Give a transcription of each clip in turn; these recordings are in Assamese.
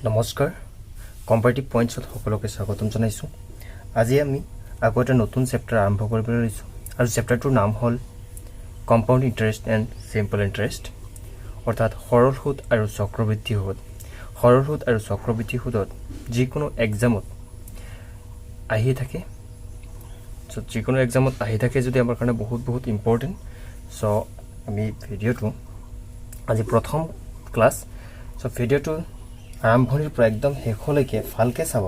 নমস্কাৰ কম্পাৰেটিভ পইণ্টছত সকলোকে স্বাগতম জনাইছোঁ। আজি আমি আকৌ এটা নতুন চেপ্টাৰ আৰম্ভ কৰিবলৈ লৈছোঁ আৰু চেপ্টাৰটোৰ নাম হ'ল compound interest and simple interest, অৰ্থাৎ সৰল সুদ আৰু চক্ৰবৃদ্ধি সুদ। সৰল সুদ আৰু চক্ৰবৃদ্ধি সুদত যিকোনো এক্সামত আহি থাকে, যিকোনো এক্সামত আহি থাকে যদি আমাৰ কাৰণে বহুত ইম্পৰ্টেণ্ট। চ' আমি ভিডিঅ'টো আজি প্ৰথম ক্লাছ, চ' ভিডিঅ'টো আৰম্ভণিৰ পৰা একদম শেষলৈকে ভালকৈ চাব,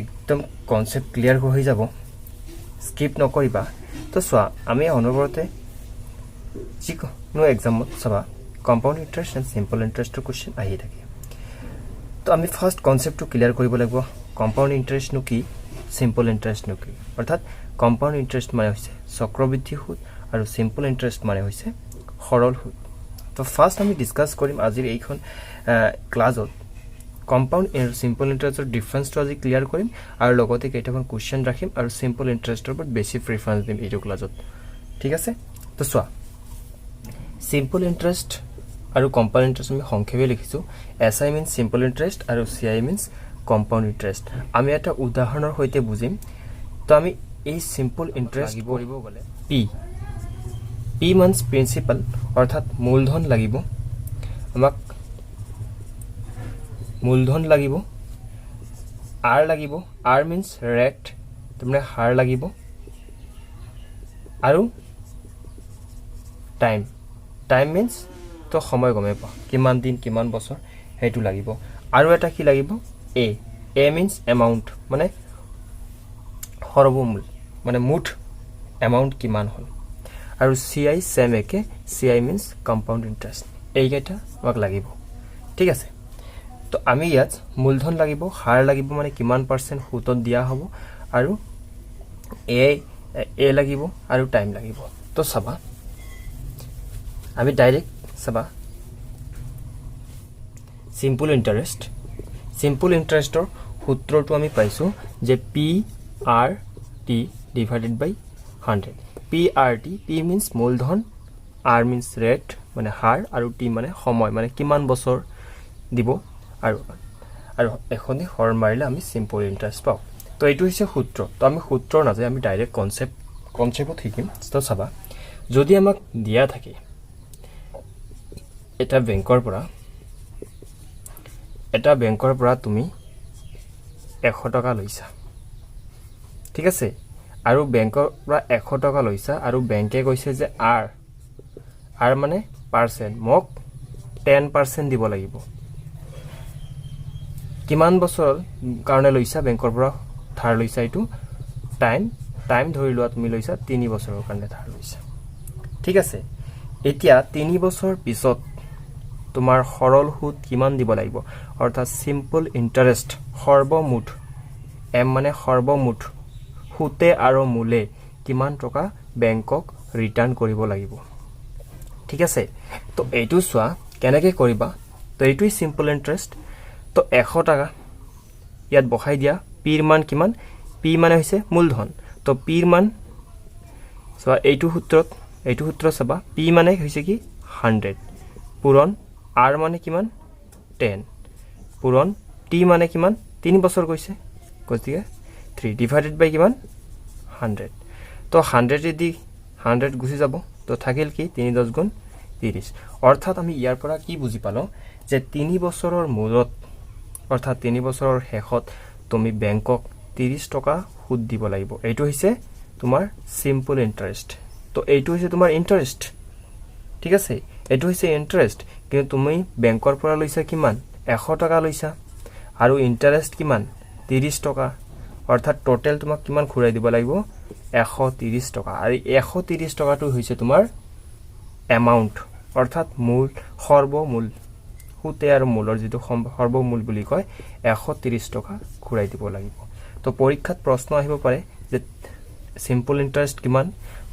একদম কনচেপ্ট ক্লিয়াৰ হৈ যাব, স্কিপ নকৰিবা। তো চোৱা, আমি অনবৰতে যিকোনো এক্সামত চাবা কম্পাউণ্ড ইণ্টাৰেষ্ট এণ্ড চিম্পল ইণ্টাৰেষ্টৰ কুৱেশ্যন আহি থাকে। তো আমি ফাৰ্ষ্ট কনচেপ্টটো ক্লিয়াৰ কৰিব লাগিব, কম্পাউণ্ড ইণ্টাৰেষ্টনো কি, চিম্পল ইণ্টাৰেষ্টনো কি। অৰ্থাৎ কম্পাউণ্ড ইণ্টাৰেষ্ট মানে হৈছে চক্ৰবৃদ্ধি সুদ আৰু চিম্পল ইণ্টাৰেষ্ট মানে হৈছে সৰল সুদ। তো ফাৰ্ষ্ট আমি ডিছকাছ কৰিম আজিৰ এইখন ক্লাছত কম্পাউণ্ড আৰু চিম্পল ইণ্টাৰেষ্টৰ ডিফাৰেঞ্চটো আজি ক্লিয়াৰ কৰিম আৰু লগতে কেইটামান কুৱেশ্যন ৰাখিম আৰু চিম্পল ইণ্টাৰেষ্টৰ ওপৰত বেছি প্ৰিফাৰেঞ্চ দিম এইটো ক্লাছত। ঠিক আছে, তো চোৱা, চিম্পল ইণ্টাৰেষ্ট আৰু কম্পাউণ্ড ইণ্টাৰেষ্ট আমি সংক্ষেপে লিখিছোঁ। S I means simple interest আৰু C I means compound interest. আমি এটা উদাহৰণৰ সৈতে বুজিম। তো আমি এই চিম্পল ইণ্টাৰেষ্ট কৰিব গ'লে পি মানছ প্ৰিন্সিপাল, অৰ্থাৎ মূলধন লাগিব, আমাক মূলধন লাগিব, আৰ লাগিব, আৰ মিনছ ৰেট, তাৰমানে হাৰ লাগিব, আৰু টাইম মিনছ তো সময় গমেই পাওঁ, কিমান দিন কিমান বছৰ সেইটো লাগিব। আৰু এটা কি লাগিব, এ মিনছ এমাউণ্ট, মানে সৰ্বমূল, মানে মুঠ এমাউণ্ট কিমান হ'ল। আৰু চি আই ছেম একে, C I means compound interest. এইকেইটা আমাক লাগিব। ঠিক আছে, তো আমি ইয়াত মূলধন লাগিব, হাৰ লাগিব, মানে কিমান পাৰ্চেণ্ট সুতত দিয়া হ'ব, আৰু এ লাগিব আৰু টাইম লাগিব। তো চাবা, আমি ডাইৰেক্ট চাবা চিম্পল ইণ্টাৰেষ্টৰ সূত্ৰটো আমি পাইছোঁ যে P R T divided by 100। P R T, P means মূলধন, আৰ মিনছ ৰেট মানে হাৰ, আৰু টি মানে সময়, মানে কিমান বছৰ দিব, আৰু এখনে হৰ মাৰিলে আমি চিম্পল ইণ্টাৰেষ্ট পাওঁ। তো এইটো হৈছে সূত্ৰ। তো আমি সূত্ৰ নাযায়, আমি ডাইৰেক্ট কনচেপ্টত শিকিম। তো চাবা, যদি আমাক দিয়া থাকে এটা বেংকৰ পৰা তুমি 100 টকা লৈছা, ঠিক আছে, আৰু বেংকৰ পৰা 100 টকা লৈছা, আৰু বেংকে কৈছে যে আৰ মানে পাৰ্চেণ্ট, মোক 10% দিব লাগিব। কিমান বছৰ কাৰণে লৈছা বেংকৰ পৰা ধাৰ লৈছা, এইটো টাইম ধৰি লোৱা তুমি লৈছা 3 বছৰৰ কাৰণে ধাৰ লৈছা। ঠিক আছে, এতিয়া 3 বছৰ পিছত তোমাৰ সৰল সুদ কিমান দিব লাগিব, অৰ্থাৎ চিম্পল ইণ্টাৰেষ্ট সৰ্বমুঠ, এম মানে সৰ্বমুঠ, সুতে আৰু মূলে কিমান টকা বেংকক ৰিটাৰ্ণ কৰিব লাগিব। ঠিক আছে, তো এইটো চোৱা কেনেকৈ কৰিবা। তো এইটোৱেই চিম্পল ইণ্টাৰেষ্ট। তো 100 টকা ইয়াত বহাই দিয়া, পিৰ মান কিমান, পি মানে হৈছে মূলধন, তো পিৰ মান চোৱা, এইটো সূত্ৰ চাবা, পি মানে হৈছে কি 100 পূৰণ, আৰ মানে কিমান 10 পূৰণ, টি মানে কিমান 3 বছৰ কৈছে, গতিকে 3 ডিভাইডেড বাই কিমান 100। তো 100 দি 100 গুচি যাব, তো থাকিল কি 3 10 গুণ 30। অৰ্থাৎ আমি ইয়াৰ পৰা কি বুজি পালোঁ যে 3 বছৰৰ মূৰত, অৰ্থাৎ 3 বছৰৰ শেষত তুমি বেংকক 30 টকা সুদ দিব লাগিব। এইটো হৈছে তোমাৰ চিম্পল ইণ্টাৰেষ্ট। তো এইটো হৈছে তোমাৰ ইণ্টাৰেষ্ট। ঠিক আছে, এইটো হৈছে ইণ্টাৰেষ্ট, কিন্তু তুমি বেংকৰ পৰা লৈছা কিমান 100 টকা লৈছা, আৰু ইণ্টাৰেষ্ট কিমান 30 টকা, অৰ্থাৎ টোটেল তোমাক কিমান ঘূৰাই দিব লাগিব 130 টকা। আৰু 130 টকাটো হৈছে তোমাৰ এমাউণ্ট, অৰ্থাৎ সৰ্বমূল, সুতে আৰু মূলৰ যিটো সৰ্বমূল বুলি কয়, 130 টকা ঘূৰাই দিব লাগিব। তো পৰীক্ষাত প্ৰশ্ন আহিব পাৰে যে চিম্পল ইণ্টাৰেষ্ট কিমান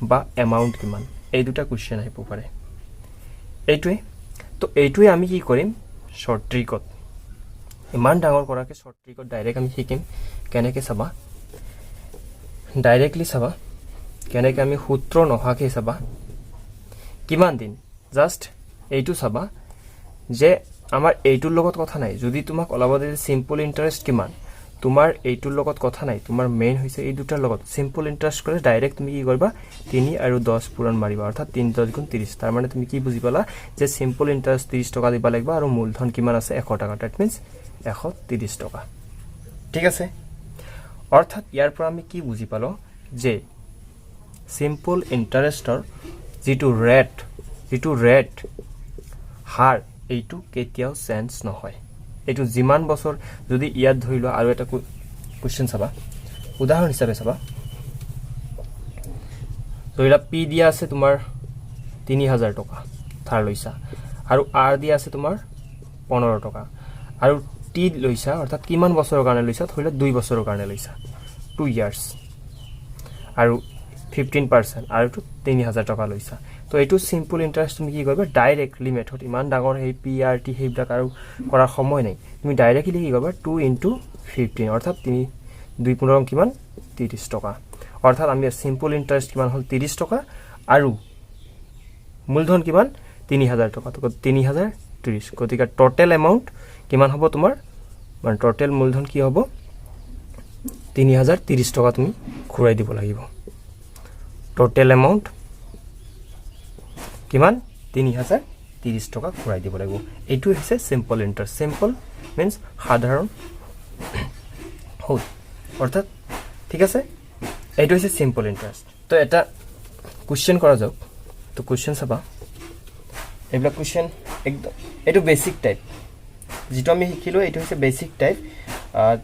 বা এমাউণ্ট কিমান, এই দুটা কুৱেশ্যন আহিব পাৰে। এইটোৱে আমি কি কৰিম, শ্বৰ্ট ট্ৰিকত, ইমান ডাঙৰ কৰাকৈ শ্বৰ্ট ট্ৰিকত ডাইৰেক্ট আমি শিকিম কেনেকৈ। চাবা, ডাইৰেক্টলি চাবা কেনেকৈ আমি সূত্ৰ নোহোৱাকৈ চাবা কিমান দিন, জাষ্ট এইটো চাবা যে আমাৰ এইটোৰ লগত কথা নাই যদি তোমাক ওলাব দিয়ে সিম্পল ইন্টাৰেস্ট কিমান তোমাৰ এইটোৰ লগত কথা নাই তোমাৰ মেইন হৈছে এই দুটাৰ লগত সিম্পল ইন্টাৰেস্ট কৰে ডাইৰেক্ট তুমি কি কৰিবা 3 আৰু 10 পূৰণ মাৰিবা অৰ্থাৎ 3 10 গুণ 30 তাৰ মানে তুমি কি বুজি পালা যে সিম্পল ইন্টাৰেস্ট 30 টকা দিব লাগিব আৰু মূলধন কিমান আছে 100 টকা দ্যাট মিন্স 130 টকা ঠিক আছে অৰ্থাৎ ইয়াৰ পৰা আমি কি বুজি পালো যে সিম্পল ইন্টাৰেস্টৰ যেটো ৰেট হাৰ এইটো কেতিয়াও চেঞ্জ নহয় এইটো যিমান বছৰ যদি ইয়াত ধৰি লোৱা আৰু এটা কোৱেশ্চন চাবা উদাহৰণ হিচাপে চাবা ধৰিলা পি দিয়া আছে তোমাৰ 3000 টকা ধাৰ লৈছা আৰু আৰ দিয়া আছে তোমাৰ 15 টকা আৰু টি লৈছা অৰ্থাৎ কিমান বছৰৰ কাৰণে লৈছা ধৰিলা 2 বছৰৰ কাৰণে লৈছা 2 ইয়াৰ্স আৰু 15% আৰু 3000 টকা লৈছা তো এইটো সিম্পল ইন্টাৰেস্ট তুমি কি কৰিবা ডাইৰেক্টলি মেথড ইমান ডাঙৰ হে পিআৰটি হেবিলাক আৰু কৰাৰ সময় নাই তুমি ডাইৰেক্টলি কি কৰিবা 2 * 15 অৰ্থাৎ 2 15 কিমান 30 টকা অৰ্থাৎ আমি সিম্পল ইন্টাৰেস্ট কিমান হল 30 টকা আৰু মূলধন কিমান 3000 টকা তো 3030 গতিকে টোটাল এমাউন্ট কিমান হ'ব তোমাৰ মানে টোটাল মূলধন কি হ'ব 3030 টকা তুমি ঘূৰাই দিব লাগিব টোটাল এমাউন্ট কিমান 3030 টকা ঘূৰাই দিব লাগিব এইটো হৈছে সিম্পল ইন্টাৰেস্ট সিম্পল মিন্স সাধাৰণ সুদ অৰ্থাৎ ঠিক আছে এইটো হৈছে সিম্পল ইন্টাৰেস্ট তো এটা কোৱেশ্চন কৰা যাওক তো কোৱেশ্চন চাবা এইবিলাক কোৱেশ্চন একদম এইটো বেসিক টাইপ যেটো আমি শিকিলো এইটো হৈছে বেসিক টাইপ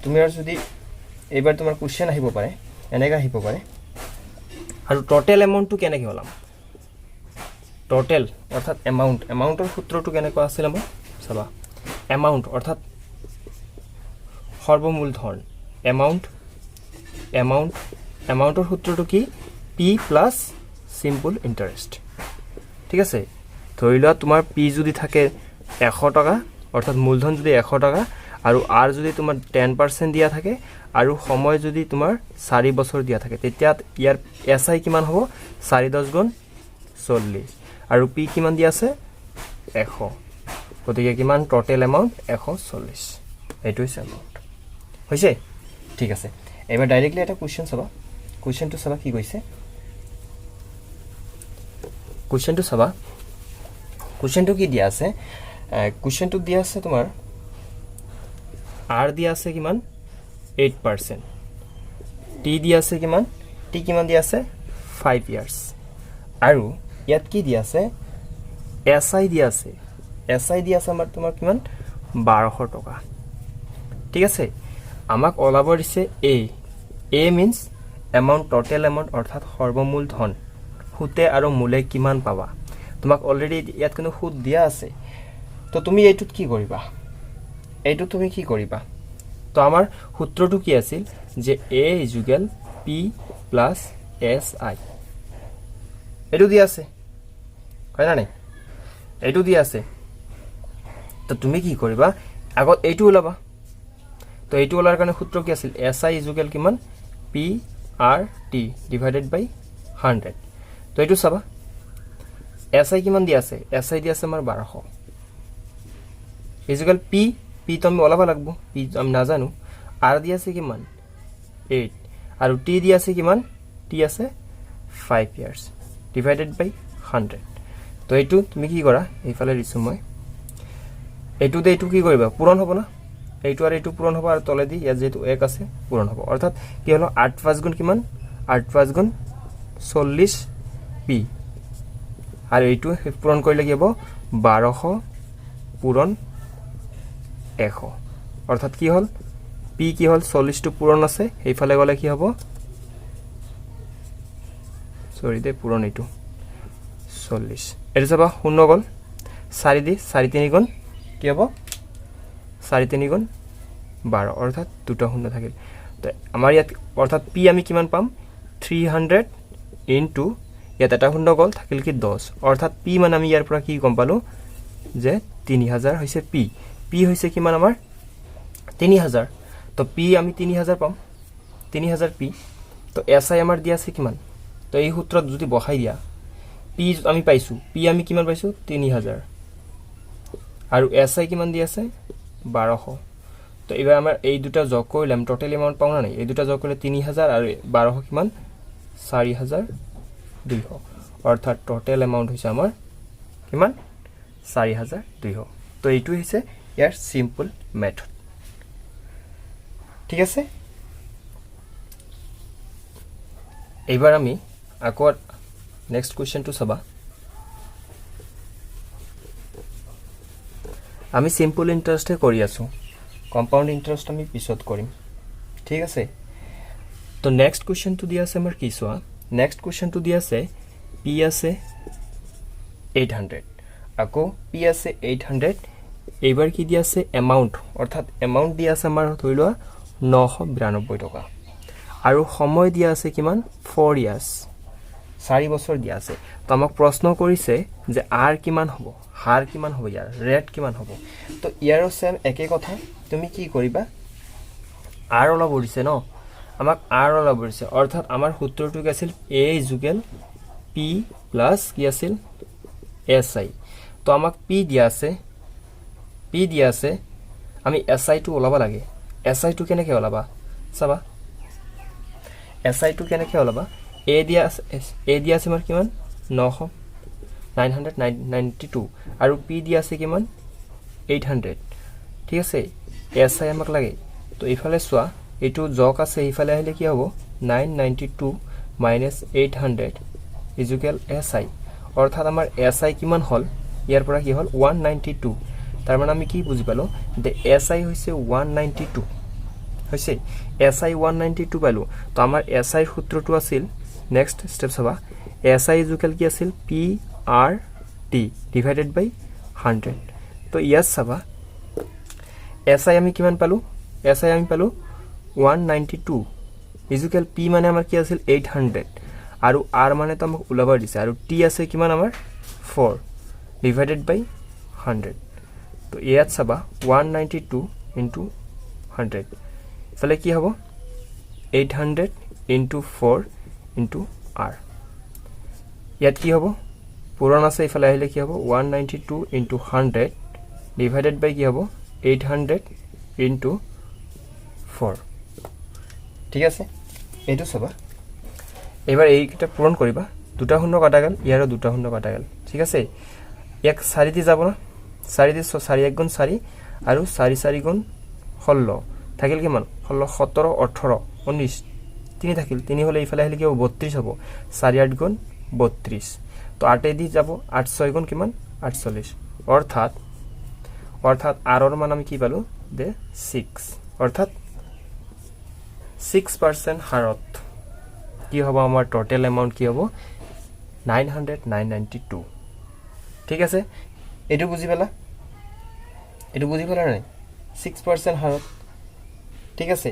তুমি আৰু যদি এবাৰ তোমাৰ কোৱেশ্চন আহিব পাৰে এনেকা আহিব পাৰে আৰু টোটাল এমাউন্টটো কেনেকৈ হলাম টোটাল অৰ্থাৎ এমাউন্টৰ সূত্ৰটো কেনেকৈ আছিল আমাৰ চাবা এমাউন্ট অৰ্থাৎ সৰ্বমূলধন এমাউন্টৰ সূত্ৰটো কি পি প্লাস সিম্পল ইন্টাৰেস্ট ঠিক আছে ধৰি লোৱা তোমাৰ পি যদি থাকে 100 টকা অৰ্থাৎ মূলধন যদি 100 টকা আৰু আৰ যদি তোমাৰ 10% দিয়া থাকে আৰু সময় যদি তোমাৰ 4 বছৰ দিয়া থাকে তেতিয়া ইয়াৰ এসআই কিমান হ'ব 4 10 গুণ 40 আৰু পি কিমান দিয়া আছে 100 গতিকে কিমান টোটাল এমাউন্ট 140 এইটো হৈছে এমাউন্ট হৈছে ঠিক আছে এবাৰ ডাইৰেক্টলি এটা কোৱেশ্চন চাবা কোৱেশ্চনটো চাবা কি কৈছে কোৱেশ্চনটো চাবা কোৱেশ্চনটো কি দিয়া আছে কোৱেশ্চনটো দিয়া আছে তোমাৰ আৰ দিয়া আছে কিমান 8% টি দিয়া আছে কিমান টি কিমান দিয়া আছে 5 ইয়ার্স আৰু ইয়াত কি দিয়া আছে এসআই দিয়া আছে আমাৰ তোমাৰ কিমান 1200 টকা ঠিক আছে আমাক ওলাব দিছে এ মিন্স এমাউন্ট টোটাল এমাউন্ট অৰ্থাৎ সৰ্বমূলধন সুতে আৰু মূলে কিমান পাবা তোমাক অলৰেডি ইয়াত কোনো সুদ দিয়া আছে তো তুমি এইটোত কি কৰিবা এইটো তুমি কি কৰিবা তো আমাৰ সূত্ৰটো কি আছিল যে a = p + si এইটো দিয়া আছে হয় না নাই এইটো দিয়া আছে তো তুমি কি কৰিবা আগত এইটো ওলাবা তো এইটো ওলাৰ কাৰণে সূত্ৰ কি আছিল si = কিমান p r t / 100 তো এইটো চাবা si কিমান দিয়া আছে si দিয়া আছে আমাৰ 1200 = p তো আমি ওলাব লাগিব p আমি নাজানো r দিয়া আছে কিমান 8 আৰু t দিয়া আছে কিমান t আছে 5 ইয়াৰ্স / 100 তো এইটো তুমি কি কৰা এইফালে দিছো মই এইটো দে এইটো কি কৰিবা পূৰণ হ'ব না এইটো আৰু এইটো পূৰণ হ'ব আৰু তলে দি ইয়াত যেটো 1 আছে পূৰণ হ'ব অৰ্থাৎ কি হলো 8 5 গুণ কিমান 8 5 গুণ 40 p আৰু এইটো পূৰণ কৰিলে কি হ'ব 1200 পূৰণ 100 অৰ্থাৎ কি হল p কি হল 40 টো পূৰণ আছে এইফালে গলে কি হ'ব সৰি দে পূৰণ এইটো 40 এটো চাবা শূন্য গল 4 দি 4 3 গুণ কি হ'ব 4 3 গুণ 12 অৰ্থাৎ দুটা শূন্য থাকিল তো আমাৰ ইয়াত অৰ্থাৎ p আমি কিমান পাম 300 ইনটু ইয়াত এটা শূন্য গল থাকিল কি 10 অৰ্থাৎ p মানে আমি ইয়াৰ পৰা কি গম পালো যে 3000 হৈছে p হৈছে কিমান আমাৰ 3000 তো p আমি 3000 পাম 3000 p তো si আমাৰ দিয়া আছে কিমান তো এই সূত্ৰত যদি বহাই দিয়া p আমি পাইছো p আমি কিমান পাইছো 3000 আৰু এছআই কিমান দি আছে 1200 তো এবাৰ আমাৰ এই দুটা যোগ কৰিলাম টোটাল এমাউন্ট পাও না নাই এই দুটা যোগ কৰিলে 3000 আৰু 1200 কিমান 4200 অৰ্থাৎ টোটাল এমাউন্ট হৈছে আমাৰ কিমান 4200 তো এইটো হৈছে ইয়াৰ সিম্পল মেথড ঠিক আছে এইবাৰ আমি আকৌ নেক্সট কোৱেশ্চনটো চাবা আমি সিম্পল ইন্টাৰেস্টে কৰি আছো কম্পাউন্ড ইন্টাৰেস্ট আমি পিছত কৰিম ঠিক আছে তো নেক্সট কোৱেশ্চনটো দিয়া আছে আমাৰ কি চোৱা নেক্সট কোৱেশ্চনটো দিয়া আছে পি আছে 800 আকৌ পি আছে 800 এইবাৰ কি দিয়া আছে এমাউন্ট অৰ্থাৎ এমাউন্ট দিয়া আছে আমাৰ ধৰি লোৱা 992 টকা আৰু সময় দিয়া আছে কিমান 4 ইয়াৰ্স 4 বছৰ দিয়া আছে তো আমাক প্ৰশ্ন কৰিছে যে আৰ কিমান হ'ব হাৰ কিমান হ'ব ইয়াৰ ৰেট কিমান হ'ব তো ইয়াৰো সেম একে কথা তুমি কি কৰিবা আৰ ওলাব দিছে ন আমাক আৰ ওলাব দিছে অৰ্থাৎ আমাৰ সূত্ৰটো কি আছিল a ইকুয়াল p প্লাস কি আছিল si তো আমাক p দিয়া আছে আমি si টো ওলাব লাগে si টো কেনেকৈ ওলাবা চাবা si টো কেনেকৈ ওলাবা a দিয়া আছে আমাৰ কিমান 992 আৰু p দিয়া আছে কিমান 800 ঠিক আছে si আমাক লাগে তো ইফালে চোৱা এটো যোগ আছে ইফালে আহিলে কি হ'ব 992 800 ইকুয়াল si অৰ্থাৎ আমাৰ si কিমান হল ইয়াৰ পৰা কি হল 192 তাৰ মানে আমি কি বুজি পালো যে si হৈছে 192 হৈছে si 192 পালো তো আমাৰ si সূত্ৰটো আছিল নেক্সট স্টেপ চাবা si ইকুয়াল কি আছিল p r t divided by 100 তো ইয়াত চাবা si আমি কিমান পালো si আমি পালো 192 ইকুয়াল p মানে আমাৰ কি আছিল 800 আৰু r মানে তো আমাক উলাব দিছে আৰু t আছে কিমান আমাৰ 4 ডিভাইডেড বাই 100 তো ইয়াত চাবা 192 ইনটু 100 ফলে কি হ'ব 800 ইনটু 4 ইনটু r ইয়াত কি হ'ব পুৰণ আছে ইফালে আহিলে কি হ'ব 192 ইনটু 100 ডিভাইডেড বাই কি হ'ব 800 ইনটু 4 ঠিক আছে এইটো চাবা এবাৰ এইটা পূৰণ কৰিবা দুটা শূন্য কাটা গেল ইয়াৰো দুটা শূন্য কাটা গেল ঠিক আছে এক 4 দি যাব না 4 দি 4 1 গুণ 4 আৰু 4 4 গুণ 16 থাকিল কিমান 16 17 18 19 3 থাকিল 3 হলে ইফালে আহিলে কি হ'ব 32 হ'ব 4 8 গুণ 32 তো 8 দি যাব 8 6 গুণ কিমান 48 অৰ্থাৎ r ৰ মান আমি কি পালো দে 6 অৰ্থাৎ 6% হাৰত কি হ'ব আমাৰ টোটাল এমাউন্ট কি হ'ব 992 ঠিক আছে এটো বুজি পালা নাই 6% হাৰত ঠিক আছে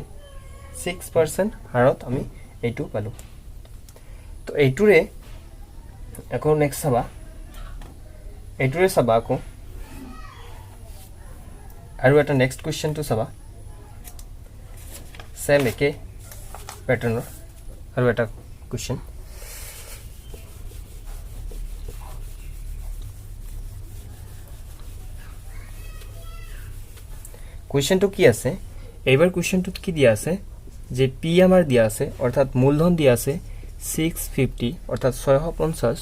6% হাৰত আমি এইটো পালো তো এইটোৰে আকৌ নেক্সট চাবা আকৌ আৰু এটা নেক্সট কোৱেশ্চনটো চাবা সেম একে প্যাটাৰ্নৰ আৰু এটা কোৱেশ্চন কোৱেশ্চনটো কি আছে এইবাৰ কোৱেশ্চনটোত কি দিয়া আছে যে p আমাৰ দিয়া আছে অৰ্থাৎ মূলধন দিয়া আছে 650 অৰ্থাৎ 650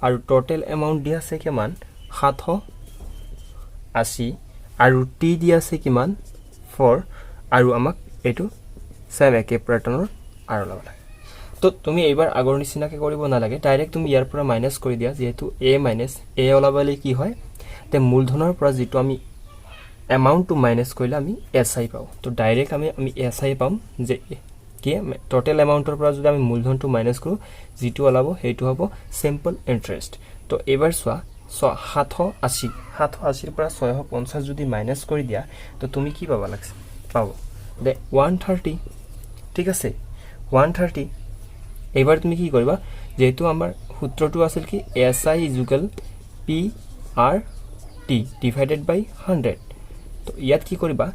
আৰু টোটাল এমাউন্ট দিয়া আছে কিমান 780 আৰু t দিয়া আছে কিমান 4 আৰু আমাক এটো সেম একে প্যাটাৰ্নৰ আৰু লব লাগে তো তুমি এইবাৰ আগৰ নিচিনাকে কৰিব নালাগে ডাইৰেক্ট তুমি ইয়াৰ পৰা মাইনাস কৰি দিয়া যেহেতু a a ওলাবলে কি হয় তে মূলধনৰ পৰা যেটো আমি amount to minus কৰিলে আমি SI পাও তো ডাইৰেক্ট আমি SI পাম যে কি টোটাল এমাউন্টৰ পৰা যদি আমি মূলধনটো মাইনাস কৰো যেটো ওলাব হেতু হ'ব সিম্পল ইন্টাৰেস্ট তো এবাৰ সোৱা 780 পৰা 650 যদি মাইনাস কৰি দিয়া তো তুমি কি পাবা লাগছে পাব দে 130 ঠিক আছে 130 এবাৰ তুমি কি কৰিবা যেহেতু আমাৰ সূত্ৰটো আছিল কি SI equal P R T divided by 100 তো ইয়াত কি কৰিবা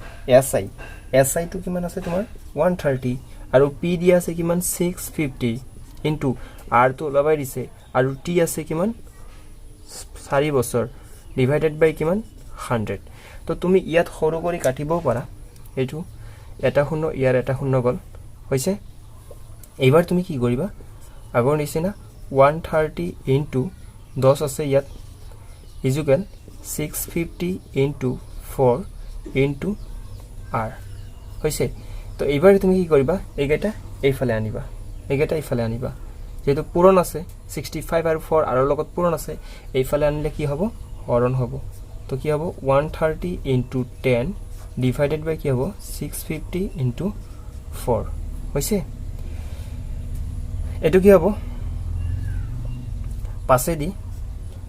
SI টো কিমান আছে তোমাৰ 130 আৰু P দিয়া আছে কিমান 650 ইনটু R টো লবাই দিছে আৰু T আছে কিমান 4 বছৰ ডিভাইডেড বাই কিমান 100 তো তুমি ইয়াত সৰু কৰি কাটিবও পাৰা এইটো এটা শূন্য ইয়াৰ এটা শূন্য গল হৈছে এইবাৰ তুমি কি কৰিবা আগৰ নিচিনা 130 ইনটু 10 আছে ইয়াত ইজুকেল 650 ইনটু 4 ইনটু r হৈছে তো এইবাৰ তুমি কি কৰিবা এইকেইটা এইফালে আনিবা এইকেইটা এইফালে আনিবা যেহেতু পূৰণ আছে 65 আৰু 4 আৰু লগত পূৰণ আছে এইফালে আনিলে কি হ'ব হৰণ হ'ব তো কি হ'ব 130 ইনটু 10 ডিভাইডেড বাই কি হ'ব 650 ইনটু 4 হৈছে এটো কি হ'ব 5 দি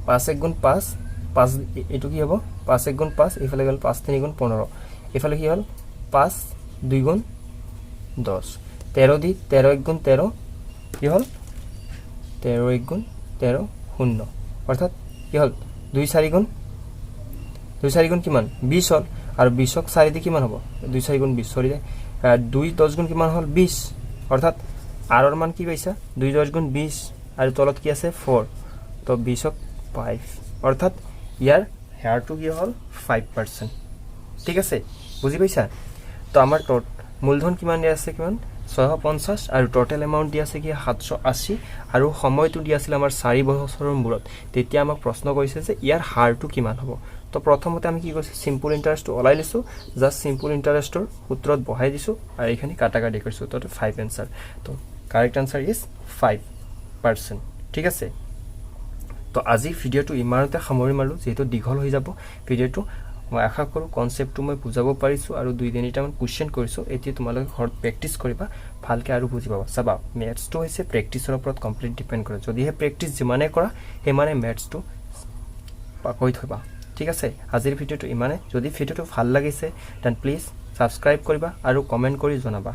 5 1 গুণ 5 5 এটো কি হ'ব 5 1 গুণ 5 এইফালে গল 5 3 গুণ 15 এইফালে কি হ'ল 5 2 গুণ 10 13 দি 13 1 গুণ 13 কি হ'ল 13 1 গুণ 13 শূন্য অর্থাৎ কি হল 2 4 গুণ 2 4 গুণ কিমান 20 হল আৰু 20 ক 4 দি কিমান হ'ব 2 4 গুণ 20 সৰি 2 10 গুণ কিমান হল 20 অৰ্থাৎ r ৰ মান কি পাইছা 2 10 গুণ 20 আৰু তলত কি আছে 4 তো 20 ক 5 অৰ্থাৎ ইয়াৰ হেয়াৰটো কি হল 5% ঠিক আছে বুজি পাইছা তো আমাৰ মূলধন কিমান দিয়া আছে কিমান 650 আৰু টোটাল এমাউন্ট দিয়া আছে কি 780 আৰু সময়টো দিয়া আছিল আমাৰ 4 বছৰৰ মূৰত তেতিয়া আমাক প্ৰশ্ন কৰিছে যে ইয়াৰ হাৰটো কিমান হ'ব তো প্ৰথমতে আমি কি কৰিছো সিম্পল ইন্টাৰেষ্টটো ওলাই লৈছো জাস্ট সিম্পল ইন্টাৰেষ্টৰ সূত্ৰত বহাই দিছো আৰু এখানে কাটাকাটি কৰিছো তো 5 आंसर তো কাৰেক্ট आंसर ইজ 5% ঠিক আছে তো আজি ভিডিওটো ইমানতে সামৰি মাৰো যেটো দীঘল হৈ যাব ভিডিওটো মই আশা কৰো কনসেপ্টটো মই বুজাব পাৰিছো আৰু দুই তিনিটামান কোৱেশ্চন কৰিছো এতি তোমালোকে ঘৰত প্ৰেক্টিস কৰিবা ভালকে আৰু বুজি পাবা চাবা ম্যাথছটো হৈছে প্ৰেক্টিসৰ ওপৰত কমপ্লিট ডিপেন্ড কৰে যদিহে প্ৰেক্টিস যিমানে কৰা হেমানে ম্যাথছটো পাকৈ থবা ঠিক আছে আজিৰ ভিডিওটো ইমানে যদি ভিডিওটো ভাল লাগিছে দেন প্লিজ সাবস্ক্ৰাইব কৰিবা আৰু কমেন্ট কৰি জনাবা